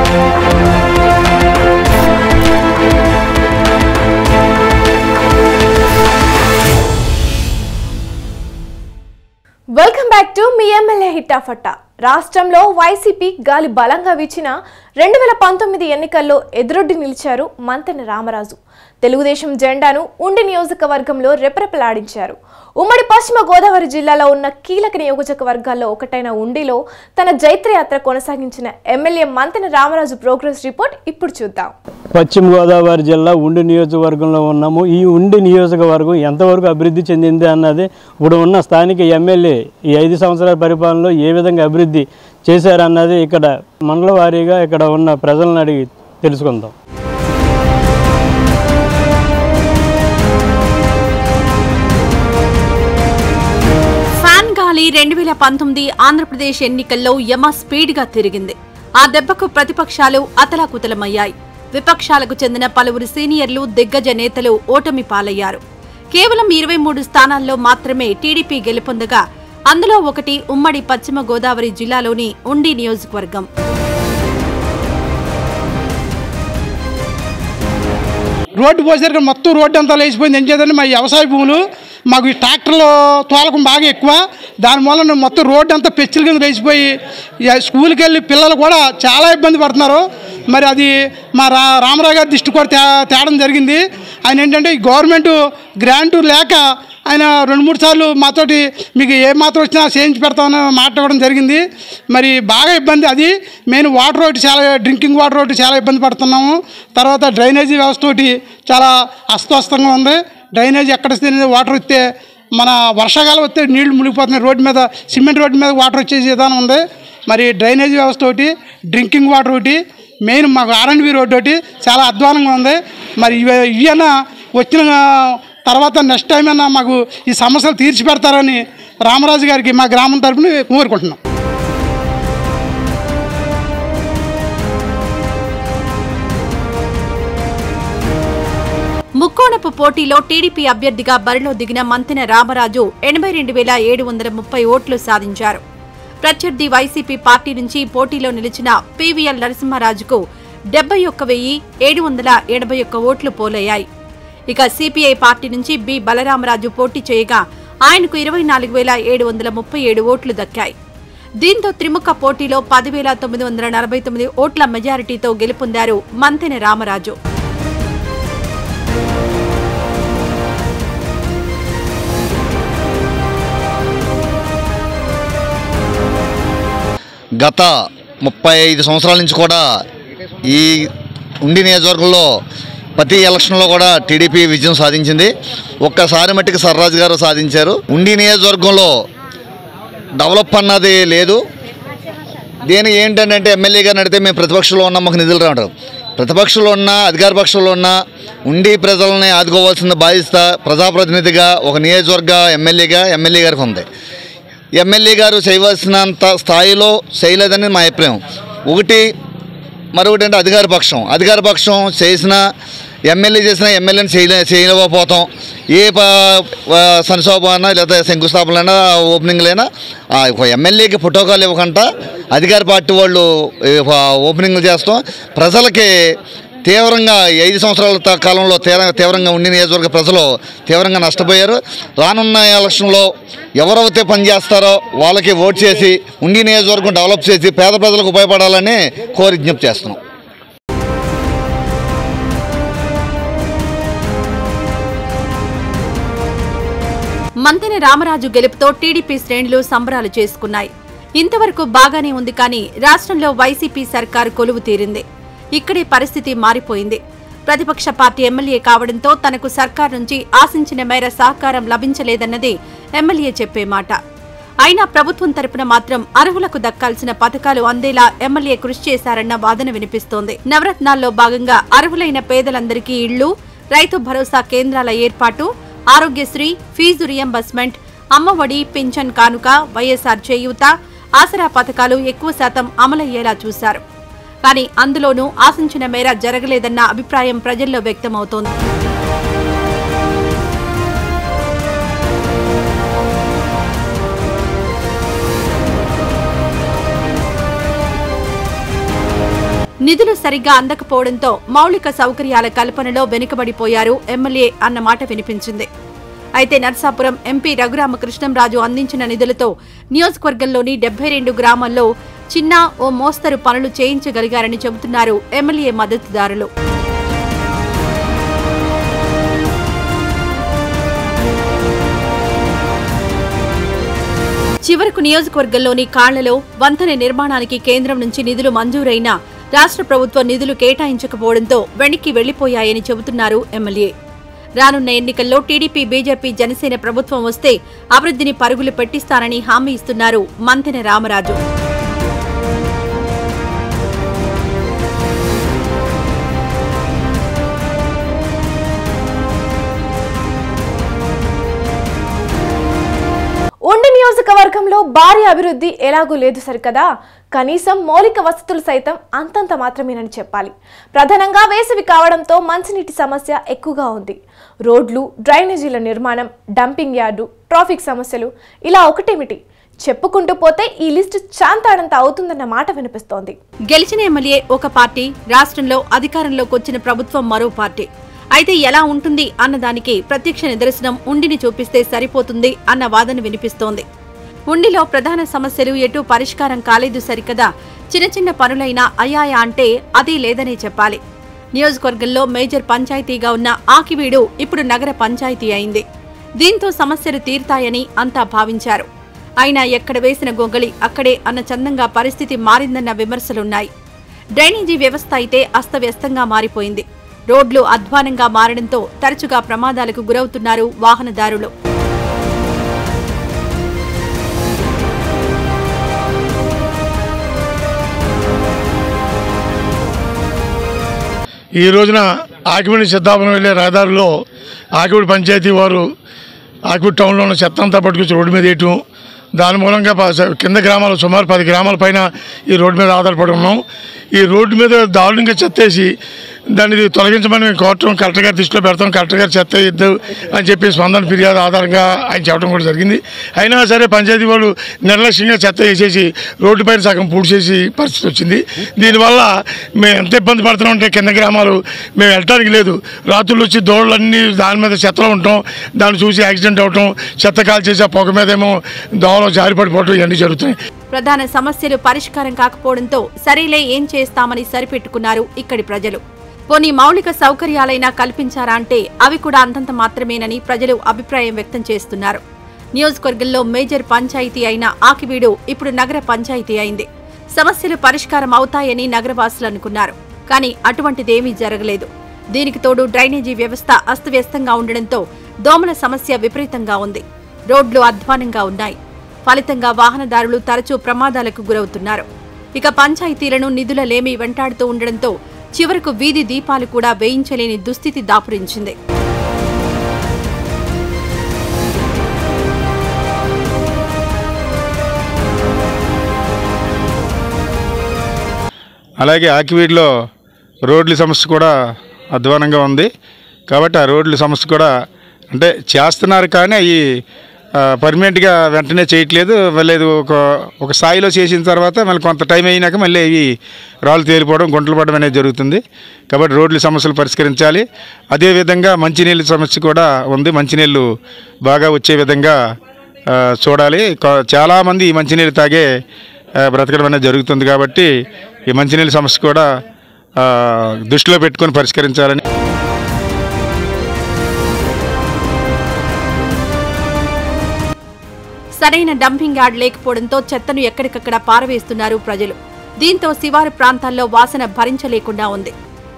Welcome back to మీ MLA హిట్టాఫట్టా. రాష్ట్రంలో వైసీపీ గాలి బలంగా వీచిన 2019 ఎన్నికల్లో ఎదురొడ్డి నిలిచారు మంతెన రామరాజు. తెలుగుదేశం జెండాను ఉండి నియోజకవర్గంలో రెపరెపలాడించారు. ఉమ్మడి పశ్చిమ గోదావరి జిల్లాలో ఉన్న కీలక నియోజకవర్గాల్లో ఒకటైన ఉండిలో తన జైత్రయాత్ర కొనసాగించిన MLA Mantena Ramaraju progress report ఇప్పుడు చూద్దాం. పశ్చిమ గోదావరి జిల్లా ఉండి నియోజకవర్గంలో ఉన్నాము. ఈ ఉండి నియోజకవర్గం ఎంతవరకు అభివృద్ధి చెందింది అన్నది ఇప్పుడు ఉన్న స్థానిక ఎమ్మెల్యే ఈ 5 సంవత్సరాల పరిపాలనలో ఏ విధంగా అభివృద్ధి చేశారన్నది ఇక్కడ మండల వారీగా ఇక్కడ ఉన్న ప్రజలను అడిగి తెలుసుకుందాం. ఫ్యాన్ గాలి 2019 ఆంధ్రప్రదేశ్ ఎన్నికల్లో యమ స్పీడ్గా తిరిగింది. ఆ దెబ్బకు ప్రతిపక్షాలు అతలాకుతలమయ్యాయి. విపక్షాలకు చెందిన పలువురు సీనియర్లు, దిగ్గజ నేతలు ఓటమి పాలయ్యారు. కేవలం 23 స్థానాల్లో మాత్రమే టీడీపీ గెలుపొందగా అందులో ఒకటి ఉమ్మడి పశ్చిమ గోదావరి జిల్లాలోని ఉండి నియోజకవర్గం. రోడ్డు పోసేసరికి మొత్తం రోడ్డు అంతా లేచిపోయింది. ఏం చేద్దంటే మా వ్యవసాయ భూములు మాకు ఈ ట్రాక్టర్లో తోలకం బాగా ఎక్కువ, దానివల్ల మొత్తం రోడ్డు అంతా పెచ్చుల కింద లేచిపోయి స్కూల్కి వెళ్ళి పిల్లలు కూడా చాలా ఇబ్బంది పడుతున్నారు. మరి అది మా రామరావు గారి దృష్టి కూడా తేడం జరిగింది. ఆయన ఏంటంటే ఈ గవర్నమెంట్ గ్రాంటు లేక ఆయన 2-3 సార్లు మాతోటి మీకు ఏ మాత్రం వచ్చినా చేయించి పెడతామని మాట్లాడడం జరిగింది. మరి బాగా ఇబ్బంది. అది మెయిన్ వాటర్ ఒకటి చాలా డ్రింకింగ్ వాటర్ ఒకటి చాలా ఇబ్బంది పడుతున్నాము. తర్వాత డ్రైనేజీ వ్యవస్థ ఒకటి చాలా అస్తవ్యస్తంగా ఉంది. డ్రైనేజీ ఎక్కడ వాటర్ వస్తే మన వర్షాకాలం వస్తే నీళ్లు మునిగిపోతున్నాయి. రోడ్డు మీద సిమెంట్ రోడ్డు మీద వాటర్ వచ్చేసి విధానం ఉంది. మరి డ్రైనేజీ వ్యవస్థ ఒకటి, డ్రింకింగ్ వాటర్ ఒకటి, మెయిన్ మాకు R&B రోడ్డు ఒకటి చాలా అధ్వానంగా ఉంది. మరి ఇవన్నా వచ్చిన తర్వాత నెక్స్ట్ టైం అయినా మాకు ఈ సమస్యలు తీర్చి పెడతారని రామరాజు గారికి మా గ్రామం తరపున కోరుకుంటున్నాం. ముక్కోణపు పోటీలో టీడీపీ అభ్యర్థిగా బరిలో దిగిన మంతెన రామరాజు 82,730 ఓట్లు సాధించారు. ప్రత్యర్థి వైసీపీ పార్టీ నుంచి పోటీలో నిలిచిన పీవీఎల్ నరసింహరాజుకు 71,781 ఓట్లు పోలయ్యాయి. ఇక సిపిఐ పార్టీ నుంచి బి బలరామరాజు పోటీ చేయగా ఆయనకు 24,737 ఓట్లు దక్కాయి. దీంతో త్రిముఖ పోటీలో 10,949 ఓట్ల మెజారిటీతో గెలుపొందారు మంతెన రామరాజు. గత 35 సంవత్సరాల నుంచి కూడా ఈ ఉండి నియోజకవర్గంలో ప్రతి ఎలక్షన్లో కూడా టీడీపీ విజయం సాధించింది. ఒక్కసారి మట్టికి సర్రాజు గారు సాధించారు. ఉండి నియోజకవర్గంలో డెవలప్ అన్నది లేదు. దేని ఏంటంటే ఎమ్మెల్యే గారు నడితే మేము ప్రతిపక్షంలో ఉన్నాం, మాకు నిధులు రావడం. ప్రతిపక్షంలో ఉన్నా అధికార పక్షంలో ఉన్నా ఉండి ప్రజలని ఆదుకోవాల్సిన బాధ్యత ప్రజాప్రతినిధిగా ఒక నియోజకవర్గ ఎమ్మెల్యే గారికి ఉంది. ఎమ్మెల్యే గారు చేయవలసినంత స్థాయిలో చేయలేదని మా అభిప్రాయం. మరొకటి అంటే అధికార పక్షం చేసిన ఎమ్మెల్యే చేసిన ఎమ్మెల్యేని చేయలేకపోతాం. ఏ సంక్షోభమైనా లేదా శంకుస్థాపనైనా ఓపెనింగ్లైనా ఒక ఎమ్మెల్యేకి ప్రోటోకాల్ ఇవ్వకుండా అధికార పార్టీ వాళ్ళు ఓపెనింగ్లు చేస్తాం. ప్రజలకి తీవ్రంగా 5 సంవత్సరాల కాలంలో తీవ్రంగా ఉండి నియోజకవర్గ ప్రజలు తీవ్రంగా నష్టపోయారు. రానున్న ఎలక్షన్లో ఎవరైతే పనిచేస్తారో వాళ్ళకి ఓటు చేసి ఉండి నియోజకవర్గం డెవలప్ చేసి పేద ప్రజలకు ఉపయోగపడాలని విజ్ఞప్తి చేస్తున్నాం. మంతెన రామరాజు గెలుపుతో టీడీపీ శ్రేణులు సంబరాలు చేసుకున్నాయి. ఇంతవరకు బాగానే ఉంది కానీ రాష్ట్రంలో వైసీపీ సర్కారు కొలువు తీరింది. ఇక్కడే పరిస్థితి మారిపోయింది. ప్రతిపక్ష పార్టీ ఎమ్మెల్యే కావడంతో తనకు సర్కార్ నుంచి ఆశించిన మేర సహకారం లభించలేదన్నది ఎమ్మెల్యే చెప్పే మాట. అయినా ప్రభుత్వం తరపున మాత్రం అర్హులకు దక్కాల్సిన పథకాలు అందేలా ఎమ్మెల్యే కృషి చేశారన్న వాదన వినిపిస్తోంది. నవరత్నాల్లో భాగంగా అర్హులైన పేదలందరికీ ఇళ్లు, రైతు భరోసా కేంద్రాల ఏర్పాటు, ఆరోగ్యశ్రీ, ఫీజు రియంబర్స్మెంట్, అమ్మఒడి, పింఛన్ కానుక, వైఎస్ఆర్ చేయూత, ఆసరా పథకాలు ఎక్కువ శాతం అమలయ్యేలా చూశారు. కానీ అందులోనూ ఆశించిన మేర జరగలేదన్న అభిప్రాయం ప్రజల్లో వ్యక్తమవుతోంది. నిధులు సరిగ్గా అందకపోవడంతో మౌలిక సౌకర్యాల కల్పనలో వెనుకబడిపోయారు ఎమ్మెల్యే అన్న మాట వినిపించింది. అయితే నర్సాపురం ఎంపీ రఘురామకృష్ణంరాజు అందించిన నిధులతో నియోజకవర్గంలోని 72 గ్రామాల్లో చిన్న ఓ మోస్తరు పనులు చేయించగలిగారని చెబుతున్నారు ఎమ్మెల్యే మద్దతుదారులు. చివరకు నియోజకవర్గంలోని కాళ్లలో వంతెన నిర్మాణానికి కేంద్రం నుంచి నిధులు మంజూరైనా రాష్ట్ర ప్రభుత్వం నిధులు కేటాయించకపోవడంతో వెనక్కి వెళ్లిపోయాయని చెబుతున్నారు ఎమ్మెల్యే. రానున్న ఎన్నికల్లో టీడీపీ, బీజేపీ, జనసేన ప్రభుత్వం వస్తే అభివృద్ధిని పరుగులు పెట్టిస్తానని హామీ ఇస్తున్నారు మంతెన రామరాజు. ఉండి నియోజకవర్గంలో భారీ అభివృద్ధి ఎలాగూ లేదు సరికదా, కనీసం మౌలిక వసతులు సైతం అంతంత మాత్రమేనని చెప్పాలి. ప్రధానంగా వేసవి కావడంతో మంచినీటి సమస్య ఎక్కువగా ఉంది. రోడ్లు, డ్రైనేజీల నిర్మాణం, డంపింగ్ యార్డు, ట్రాఫిక్ సమస్యలు ఇలా ఒకటేమిటి చెప్పుకుంటూ పోతే ఈ లిస్టు చాంతాడంత అవుతుందన్న మాట వినిపిస్తోంది. గెలిచిన ఎమ్మెల్యే ఒక పార్టీ, రాష్ట్రంలో అధికారంలోకి వచ్చిన ప్రభుత్వం మరో పార్టీ. అయితే ఎలా ఉంటుంది అన్నదానికి ప్రత్యక్ష నిదర్శనం ఉండిని చూపిస్తే సరిపోతుంది అన్న వాదన వినిపిస్తోంది. ఉండిలో ప్రధాన సమస్యలు ఎటూ పరిష్కారం కాలేదు సరికదా, చిన్న చిన్న పనులైనా అయ్యాయా అంటే అదీ లేదనే చెప్పాలి. నియోజకవర్గంలో మేజర్ పంచాయతీగా ఉన్న ఆకివీడు ఇప్పుడు నగర పంచాయతీ అయింది. దీంతో సమస్యలు తీరుతాయని అంతా భావించారు. అయినా ఎక్కడ వేసిన గొంగళి అక్కడే అన్న చందంగా పరిస్థితి మారిందన్న విమర్శలున్నాయి. డ్రైనేజీ వ్యవస్థ అయితే అస్తవ్యస్తంగా మారిపోయింది. రోడ్లు అధ్వానంగా మారడంతో తరచుగా ప్రమాదాలకు గురవుతున్నారు వాహనదారులు. ఈ రోజున ఆకివీడు సిద్ధాపురం వెళ్ళే రహదారిలో ఆకివీడు పంచాయతీ వారు ఆకివీడు టౌన్లో ఉన్న చెత్త అంతా పట్టుకొచ్చి రోడ్డు మీద వేయటం, దాని మూలంగా కింద గ్రామాలు సుమారు 10 గ్రామాల పైన ఈ రోడ్డు మీద ఆధారపడి ఉన్నాం. ఈ రోడ్డు మీద దారుణంగా చెత్తేసి దాన్ని తొలగించమని మేము కోరటం, కలెక్టర్ గారి దృష్టిలో పెడతాం, కలెక్టర్ గారు చెత్త ఇద్దు అని చెప్పి స్పందన ఫిర్యాదు ఆధారంగా ఆయన చెప్పడం కూడా జరిగింది. అయినా సరే పంచాయతీ వాళ్ళు నిర్లక్ష్యంగా చెత్త వేసేసి రోడ్డు పైన సగం పూడ్చేసి పరిస్థితి వచ్చింది. దీనివల్ల మేము ఎంత ఇబ్బంది పడుతున్నాం అంటే కింద గ్రామాలు మేము వెళ్ళటానికి లేదు. రాత్రులు వచ్చి దోళ్ళన్నీ దాని మీద చెత్తలో ఉంటాం, దాన్ని చూసి యాక్సిడెంట్ అవటం, చెత్త కాల్ చేసి ఆ పొగ మీద ఏమో దోవలో జారిపడిపోవటం ఇవన్నీ జరుగుతున్నాయి. ప్రధాన సమస్యలు పరిష్కారం కాకపోవడంతో సరేలే ఏం చేస్తామని సరిపెట్టుకున్నారు ఇక్కడి ప్రజలు. పోనీ మౌలిక సౌకర్యాలైనా కల్పించారా అంటే అవి కూడా అంతంత మాత్రమేనని ప్రజలు అభిప్రాయం వ్యక్తం చేస్తున్నారు. నియోజకవర్గంలో మేజర్ పంచాయతీ అయిన ఆకివీడు ఇప్పుడు నగర పంచాయతీ అయింది. సమస్యలు పరిష్కారం అవుతాయని నగరవాసులు అనుకున్నారు. కానీ అటువంటిదేమీ జరగలేదు. దీనికి తోడు డ్రైనేజీ వ్యవస్థ అస్తవ్యస్తంగా ఉండడంతో దోమల సమస్య విపరీతంగా ఉంది. రోడ్లు అధ్వానంగా ఉన్నాయి. ఫలితంగా వాహనదారులు తరచూ ప్రమాదాలకు గురవుతున్నారు. ఇక పంచాయతీలను నిధుల లేమి వెంటాడుతూ ఉండడంతో చివరకు వీధి దీపాలు కూడా వేయించలేని దుస్థితి దాపురించింది. అలాగే ఆకివీడులో రోడ్ల సమస్య కూడా అధ్వానంగా ఉంది. కాబట్టి ఆ రోడ్ల సమస్య కూడా అంటే చేస్తున్నారు, కానీ అవి పర్మనెంట్గా వెంటనే చేయట్లేదు. లేదు ఒక స్థాయిలో చేసిన తర్వాత మళ్ళీ కొంత టైం అయినాక మళ్ళీ ఇవి రాళ్ళు తేలిపోవడం, గుంటలు పడడం అనేది జరుగుతుంది. కాబట్టి రోడ్ల సమస్యలు పరిష్కరించాలి. అదేవిధంగా మంచినీళ్ళ సమస్య కూడా ఉంది. మంచినీళ్ళు బాగా వచ్చే విధంగా చూడాలి. చాలామంది ఈ మంచినీళ్ళు తాగే బ్రతకడం అనేది జరుగుతుంది. కాబట్టి ఈ మంచినీళ్ళ సమస్య కూడా దృష్టిలో పెట్టుకొని పరిష్కరించాలని. సరైన డంపింగ్ యార్డ్ లేకపోవడంతో చెత్తను ఎక్కడికక్కడ పారవేస్తున్నారు ప్రజలు. దీంతో శివారు ప్రాంతాల్లో వాసన భరించలేకుండా ఉంది.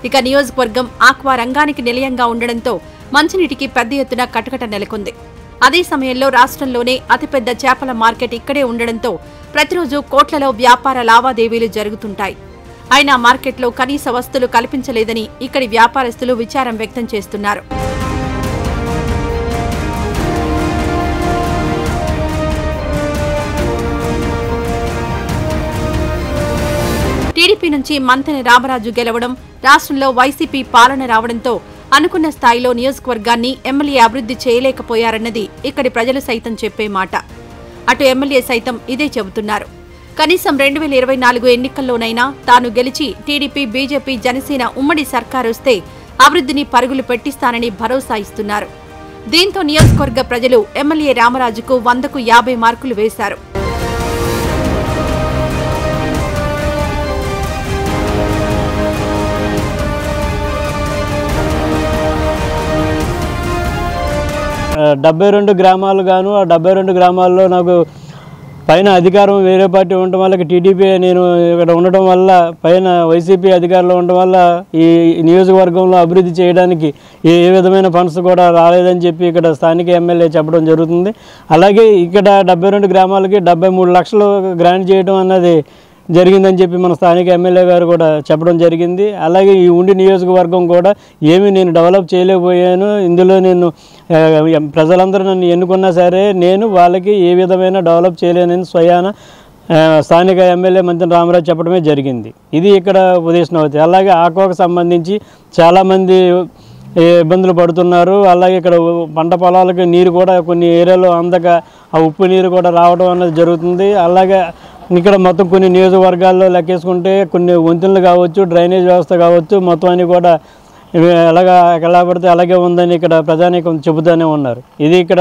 ఇక నియోజకవర్గం ఆక్వా రంగానికి నిలయంగా ఉండడంతో మంచినీటికి పెద్ద ఎత్తున కటకట నెలకొంది. అదే సమయంలో రాష్ట్రంలోనే అతిపెద్ద చేపల మార్కెట్ ఇక్కడే ఉండడంతో ప్రతిరోజు కోట్లలో వ్యాపార లావాదేవీలు జరుగుతుంటాయి. అయినా మార్కెట్లో కనీస వస్తువులు కల్పించలేదని ఇక్కడి వ్యాపారస్తులు విచారం వ్యక్తం చేస్తున్నారు. టీడీపీ నుంచి మంతెన రామరాజు గెలవడం, రాష్ట్రంలో వైసీపీ పాలన రావడంతో అనుకున్న స్థాయిలో నియోజకవర్గాన్ని ఎమ్మెల్యే అభివృద్ధి చేయలేకపోయారన్నది ఇక్కడి ప్రజలు సైతం చెప్పే మాట. అటు ఎమ్మెల్యే సైతం ఇదే చెబుతున్నారు. కనీసం 2024 ఎన్నికల్లోనైనా తాను గెలిచి టీడీపీ, బీజేపీ, జనసేన ఉమ్మడి సర్కారొస్తే అభివృద్ధిని పరుగులు పెట్టిస్తానని భరోసా ఇస్తున్నారు. దీంతో నియోజకవర్గ ప్రజలు ఎమ్మెల్యే రామరాజుకు 100కు 50 మార్కులు వేశారు. ఆ 72 గ్రామాలు గాను ఆ 72 గ్రామాల్లో నాకు పైన అధికారం వేరే పార్టీ ఉండటం వల్ల టీడీపీ నేను ఇక్కడ ఉండటం వల్ల పైన వైసీపీ అధికారంలో ఉండటం వల్ల ఈ నియోజకవర్గంలో అభివృద్ధి చేయడానికి ఏ విధమైన ఫండ్స్ కూడా రాలేదని చెప్పి ఇక్కడ స్థానిక ఎమ్మెల్యే చెప్పడం జరుగుతుంది. అలాగే ఇక్కడ 72 గ్రామాలకి 73 లక్షలు గ్రాంట్ చేయడం అన్నది జరిగిందని చెప్పి మన స్థానిక ఎమ్మెల్యే గారు కూడా చెప్పడం జరిగింది. అలాగే ఈ ఉండి నియోజకవర్గం కూడా ఏమీ నేను డెవలప్ చేయలేకపోయాను. ఇందులో నేను ప్రజలందరూ నన్ను ఎన్నుకున్నా సరే నేను వాళ్ళకి ఏ విధమైన డెవలప్ చేయలేనని స్వయాన స్థానిక ఎమ్మెల్యే మంత్రి రామరాజు చెప్పడమే జరిగింది. ఇది ఇక్కడ ఉదయస్నవతి. అలాగే ఆకోకు సంబంధించి చాలామంది ఇబ్బందులు పడుతున్నారు. అలాగే ఇక్కడ పంట పొలాలకు నీరు కూడా కొన్ని ఏరియాలో అందక ఆ ఉప్పు నీరు కూడా రావడం అన్నది జరుగుతుంది. అలాగే ఇక్కడ మొత్తం కొన్ని నియోజకవర్గాల్లో లెక్కేసుకుంటే కొన్ని వంతెనలు కావచ్చు, డ్రైనేజ్ వ్యవస్థ కావచ్చు, మొత్తం అన్ని కూడా ఎలా పడితే అలాగే ఉందని ఇక్కడ ప్రజానీకం చెబుతూనే ఉన్నారు. ఇది ఇక్కడ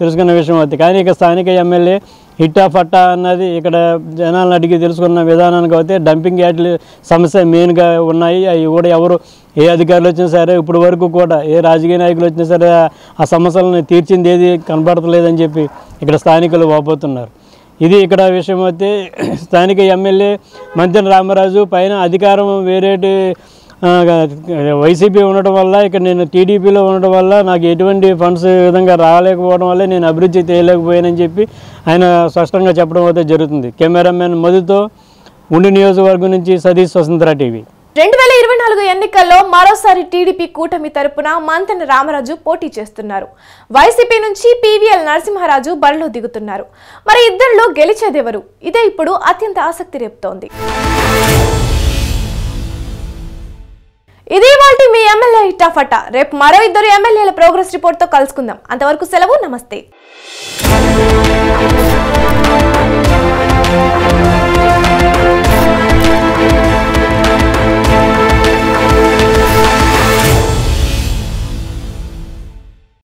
తెలుసుకున్న విషయం అవుతుంది. కానీ ఇక స్థానిక ఎమ్మెల్యే హిట్టా ఫట్టా అన్నది ఇక్కడ జనాలను అడిగి తెలుసుకున్న విధానానికి అయితే డంపింగ్ యార్డులు సమస్య మెయిన్గా ఉన్నాయి. అవి కూడా ఎవరు ఏ అధికారులు వచ్చినా సరే ఇప్పటి వరకు కూడా ఏ రాజకీయ నాయకులు వచ్చినా సరే ఆ సమస్యలను తీర్చింది ఏది కనపడతలేదని చెప్పి ఇక్కడ స్థానికులు వాపోతున్నారు. ఇది ఇక్కడ విషయం అయితే స్థానిక ఎమ్మెల్యే మంత్రి రామరాజు పైన అధికారం వేరేటి వైసీపీ ఉండటం వల్ల ఇక్కడ నేను టీడీపీలో ఉండటం వల్ల నాకు ఎటువంటి ఫండ్స్ విధంగా రాలేకపోవడం వల్ల నేను అభివృద్ధి చేయలేకపోయానని చెప్పి ఆయన స్పష్టంగా చెప్పడం అయితే జరుగుతుంది. కెమెరామెన్ మధుతో ఉండి నియోజకవర్గం నుంచి సతీష్, స్వతంత్ర టీవీ. 2024 ఎన్నికల్లో మరోసారి టీడీపీ కూటమి తరపున మంతెన రామరాజు పోటీ చేస్తున్నారు. వైసీపీ నుంచి పీవీఎల్ నరసింహరాజు బరిలో దిగుతున్నారు. మరి ఇద్దరిలో గెలిచేదెవరు? ఇదే ఇప్పుడు అత్యంత ఆసక్తి రేపుతోంది. ఇది వాల్టి మీ ఎమ్మెల్యే హిటాఫటా. రేపు మరో ఇద్దరు ఎమ్మెల్యేల ప్రోగ్రెస్ రిపోర్ట్తో కలుసుకుందాం. అంతవరకు సెలవు, నమస్తే.